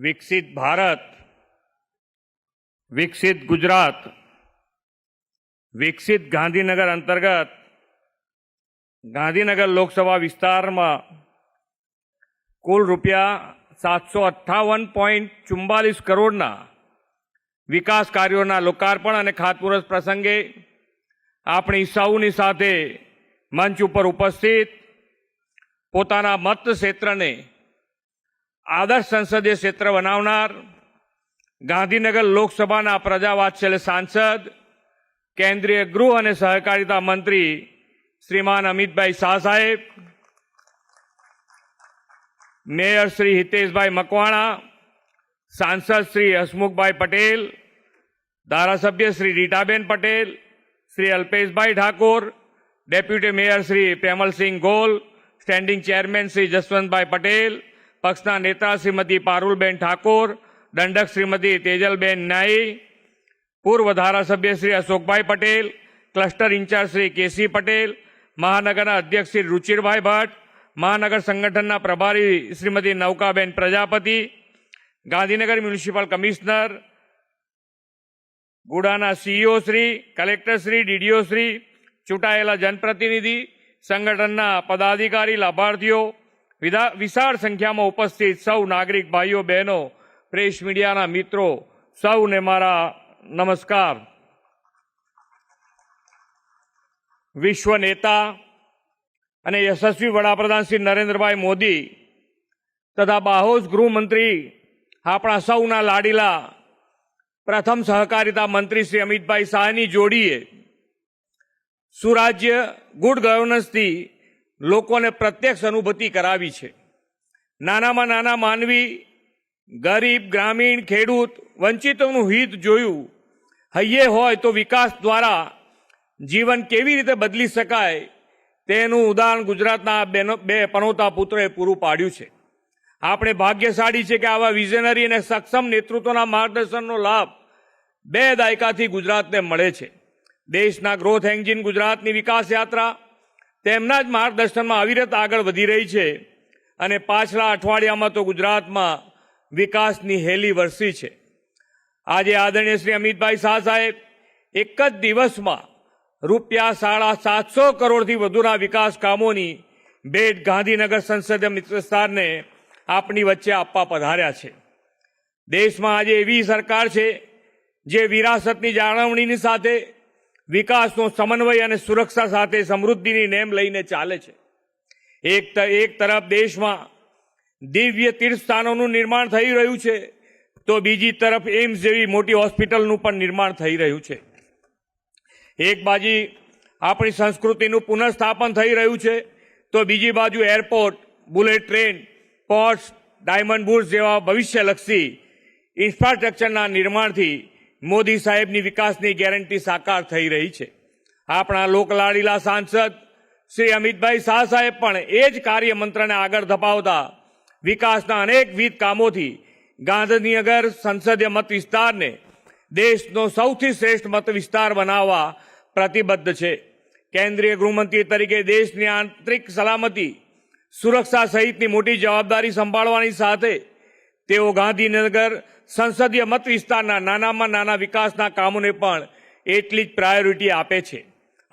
વિકસિત ભારત, વિકસિત ગુજરાત, વિકસિત ગાંધીનગર અંતર્ગત ગાંધીનગર લોકસભા વિસ્તારમાં કુલ રૂપિયા 758.44 કરોડના વિકાસ કાર્યોના લોકાર્પણ અને ખાતમુહૂર્ત પ્રસંગે આપણી સૌની સાથે મંચ ઉપર ઉપસ્થિત પોતાના મત ક્ષેત્રને આદર્શ સંસદીય ક્ષેત્ર બનાવનાર ગાંધીનગર લોકસભાના પ્રજાવાત્સલ્ય સાંસદ કેન્દ્રીય ગૃહ અને સહકારિતા મંત્રી શ્રીમાન અમિતભાઈ શાહ સાહેબ, મેયર શ્રી હિતેશભાઈ મકવાણા, સાંસદ શ્રી હસમુખભાઈ પટેલ, ધારાસભ્ય Shri Ritaben Patel, Shri Alpeshbhai Thakor, deputy mayor Shri Pemalsinh Gol, standing chairman Shri Jaswantbhai Patel, પક્ષના નેતા શ્રીમતી પારુલબેન ઠાકોર, દંડક શ્રીમતી તેજલબેન નાઈ, પૂર્વ ધારાસભ્ય Shri Ashokbhai Patel, cluster incharge Shri KC Patel, મહાનગરના અધ્યક્ષ શ્રી રુચિરભાઈ ભટ્ટ, મહાનગર સંગઠનના પ્રભારી શ્રીમતી નૌકાબેન પ્રજાપતિ, ગાંધીનગર મ્યુનિસિપલ કમિશનર, ગુડાના CEO Shri, collector Shri, DDO Shri, ચૂંટાયેલા જનપ્રતિનિધિ, સંગઠનના પદાધિકારી, લાભાર્થીઓ, વિશાળ સંખ્યામાં ઉપસ્થિત સૌ નાગરિક ભાઈઓ બહેનો, પ્રેસ મીડિયાના મિત્રો, સૌને મારા નમસ્કાર. વિશ્વ નેતા અને યશસ્વી વડાપ્રધાન શ્રી નરેન્દ્રભાઈ મોદી તથા બાહોશ ગૃહમંત્રી આપણા સૌના લાડીલા પ્રથમ સહકારિતા મંત્રી શ્રી અમિતભાઈ શાહની જોડીએ સુરાજ્ય ગુડ ગવર્નન્સથી લોકોને પ્રત્યક્ષ અનુભૂતિ કરાવી છે. નાનામાં નાના માનવી, ગરીબ, ગ્રામીણ, ખેડૂત, વંચિતોનું હિત જોયું. હૈયે હોય તો વિકાસ દ્વારા જીવન કેવી રીતે બદલી શકાય તેનું ઉદાહરણ ગુજરાતના બે પનોતા પુત્રોએ પૂરું પાડ્યું છે. આપણે ભાગ્યશાળી છે કે આવા વિઝનરી અને સક્ષમ નેતૃત્વના માર્ગદર્શનનો લાભ 2 દાયકાથી ગુજરાતને મળે છે. દેશના ગ્રોથ એન્જિન ગુજરાતની વિકાસ યાત્રા તેમના જ માર્ગદર્શનમાં અવિરત આગળ વધી રહી છે અને પાછલા અઠવાડિયામાં તો ગુજરાતમાં વિકાસની હેલી વરસી છે. આજે આદરણીય શ્રી અમિતભાઈ શાહ સાહેબ એક જ દિવસમાં રૂપિયા 750 કરોડથી વધુના વિકાસ કામોની ભેટ ગાંધીનગર સંસદીય વિસ્તારને આપણી વચ્ચે આપવા પધાર્યા છે. દેશમાં આજે એવી સરકાર છે જે વિરાસતની જાળવણીની સાથે વિકાસનો સમન્વય અને સુરક્ષા સાથે સમૃદ્ધિની નેમ લઈને ચાલે છે. એક તરફ દેશમાં દિવ્ય તીર્થસ્થાનોનું નિર્માણ થઈ રહ્યું છે તો બીજી તરફ એમ્સ જેવી મોટી હોસ્પિટલનું પણ નિર્માણ થઈ રહ્યું છે. એક બાજુ આપણી સંસ્કૃતિનું પુનઃસ્થાપન થઈ રહ્યું છે તો બીજી બાજુ airport, bullet train, ports, diamond bourse જેવા ભવિષ્યલક્ષી ઇન્ફ્રાસ્ટ્રક્ચરના નિર્માણથી મોદી સાહેબની વિકાસની ગેરંટી સાકાર થઈ રહી છે. આપણા લોકલાડીલા સાંસદ શ્રી અમિતભાઈ શાહ સાહેબ પણ એ જ કાર્યમંત્રને આગળ ધપાવતા વિકાસના અનેકવિધ કામોથી ગાંધીનગર સંસદીય મત વિસ્તારને દેશનો સૌથી શ્રેષ્ઠ મત વિસ્તાર બનાવવા પ્રતિબદ્ધ છે. કેન્દ્રીય ગૃહમંત્રી તરીકે દેશની આંતરિક સલામતી, સુરક્ષા સહિતની મોટી જવાબદારી સંભાળવાની સાથે તેઓ ગાંધીનગર સંસદીય મત વિસ્તારના નાનામાં નાના વિકાસના કામોને પણ એટલી જ પ્રાયોરિટી આપે છે.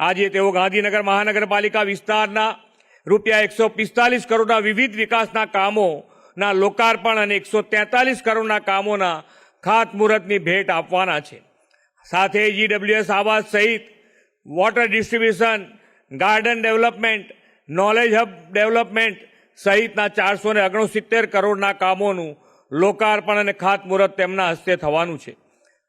આજે તેઓ ગાંધીનગર મહાનગરપાલિકા વિસ્તારના રૂપિયા 145 કરોડના વિવિધ વિકાસના કામોના લોકાર્પણ અને 143 કરોડના કામોના ખાતમુહૂર્તની ભેટ આપવાના છે. સાથે GWS આવાસ સહિત water distribution, garden development, knowledge hub development સહિતના 469 કરોડના કામોનું લોકાર્પણ અને ખાતમુહૂર્ત તેમના હસ્તે થવાનું છે.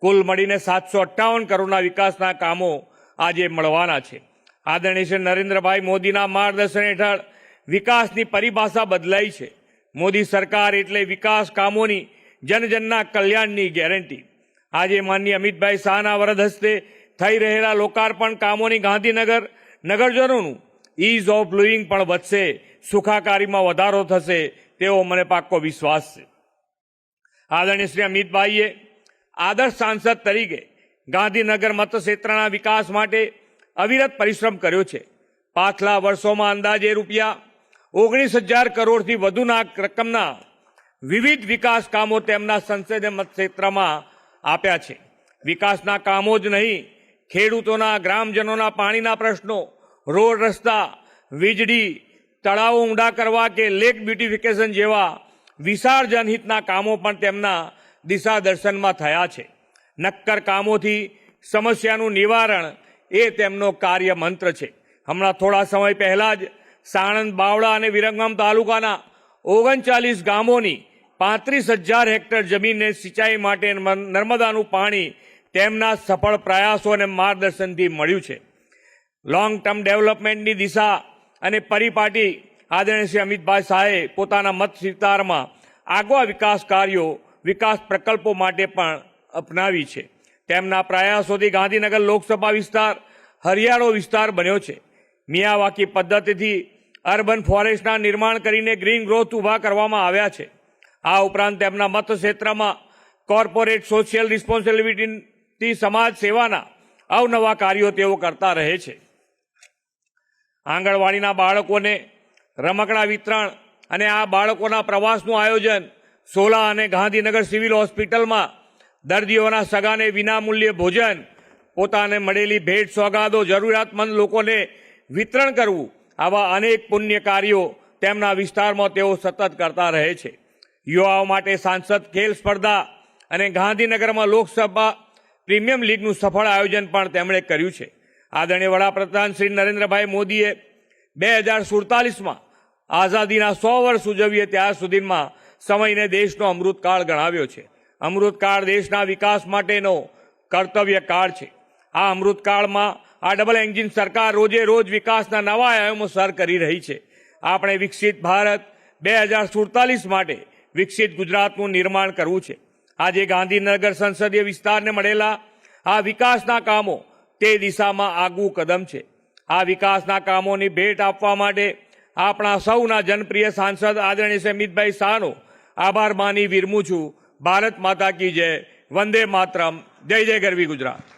કુલ મળીને 758 કરોડના વિકાસના કામો આજે મળવાના છે. આદરણીય શ્રી નરેન્દ્રભાઈ મોદીના માર્ગદર્શન હેઠળ વિકાસની પરિભાષા બદલાઈ છે. મોદી સરકાર એટલે વિકાસ કામોની જનજનના કલ્યાણની ગેરંટી. આજે માનનીય અમિતભાઈ શાહના વરદ હસ્તે થઈ રહેલા લોકાર્પણ કામોની ગાંધીનગર નગરજનોનું ઇઝ ઓફ લિવિંગ પણ વધશે, સુખાકારીમાં વધારો થશે તેવો મને પાક્કો વિશ્વાસ છે. આદરણીય શ્રી અમિતભાઈએ આદર્શ સાંસદ તરીકે ગાંધીનગર મતક્ષેત્રના વિકાસ માટે અવિરત પરિશ્રમ કર્યો છે. પાછલા વર્ષોમાં અંદાજે રૂપિયા 19,000 કરોડથી વધુના રકમના વિવિધ વિકાસ કામો તેમના સંસદીય મતક્ષેત્રમાં આપ્યા છે. વિકાસના કામો જ નહીં, ખેડૂતોના, ગ્રામજનોના પાણીના પ્રશ્નો, રોડ રસ્તા, વીજળી, તળાવો ઊંડા કરવા કે લેક બ્યુટિફિકેશન જેવા વિશાળ જનહિતના કામો પણ તેમના દિશા દર્શનમાં થયા છે. નક્કર કામોથી સમસ્યાનું નિવારણ એ તેમનો કાર્ય મંત્ર છે. હમણાં થોડા સમય પહેલા જ સાણંદ, બાવળા અને વિરમગામ તાલુકાના 39 ગામોની 35,000 હેક્ટર જમીનને સિંચાઈ માટે નર્મદાનું પાણી તેમના સફળ પ્રયાસો અને માર્ગદર્શનથી મળ્યું છે. લોંગ ટર્મ ડેવલપમેન્ટની દિશા અને પરિપાટી આદરણીય શ્રી અમિતભાઈ શાહે પોતાના મત વિસ્તારમાં આગવા વિકાસ કાર્યો, વિકાસ પ્રકલ્પો માટે પણ અપનાવી છે. તેમના પ્રયાસોથી ગાંધીનગર લોકસભા વિસ્તાર હરિયાળો વિસ્તાર બન્યો છે. મિયાવાકી પદ્ધતિથી અર્બન ફોરેસ્ટના નિર્માણ કરીને ગ્રીન ગ્રોથ ઊભા કરવામાં આવ્યા છે. આ ઉપરાંત તેમના મતક્ષેત્રમાં કોર્પોરેટ સોશિયલ રિસ્પોન્સિબિલિટીથી સમાજ સેવાના અવનવા કાર્યો તેઓ કરતા રહે છે. આંગણવાડીના બાળકોને રમકડા વિતરણ અને આ બાળકોના પ્રવાસનું આયોજન, સોલા અને ગાંધીનગર સિવિલ હોસ્પિટલમાં દર્દીઓના સગાને વિનામૂલ્યે ભોજન, પોતાને મળેલી ભેટ સોગાદો જરૂરિયાતમંદ લોકોને વિતરણ કરવું, આવા અનેક પુણ્ય કાર્યો તેમના વિસ્તારમાં તેઓ સતત કરતા રહે છે. યુવાઓ માટે સાંસદ ખેલ સ્પર્ધા અને ગાંધીનગરમાં લોકસભા પ્રીમિયમ લીગનું સફળ આયોજન પણ તેમણે કર્યું છે. આદરણીય વડાપ્રધાન શ્રી નરેન્દ્રભાઈ મોદીએ 2047માં આઝાદીના 100 વર્ષ ઉજવીએ ત્યાર સુધીમાં સમયને દેશનો અમૃતકાળ ગણાવ્યો છે. અમૃતકાળ દેશના વિકાસ માટેનો કર્તવ્ય કાળ છે. આ અમૃતકાળમાં આ ડબલ એન્જિન સરકાર રોજે રોજ વિકાસના નવા આયામો સર કરી રહી છે. આપણે વિકસિત ભારત 2047 માટે વિકસિત ગુજરાતનું નિર્માણ કરવું છે. આજે ગાંધીનગર સંસદીય વિસ્તારને મળેલા આ વિકાસના કામો તે દિશામાં આગવું કદમ છે. આ વિકાસના કામોની ભેટ આપવા માટે આપણા સૌના જનપ્રિય સાંસદ આદરણીય શ્રી અમિતભાઈ શાહનો આભાર માની વિરમું છું. ભારત માતા કી જય. વંદે માતરમ. જય જય ગરવી ગુજરાત.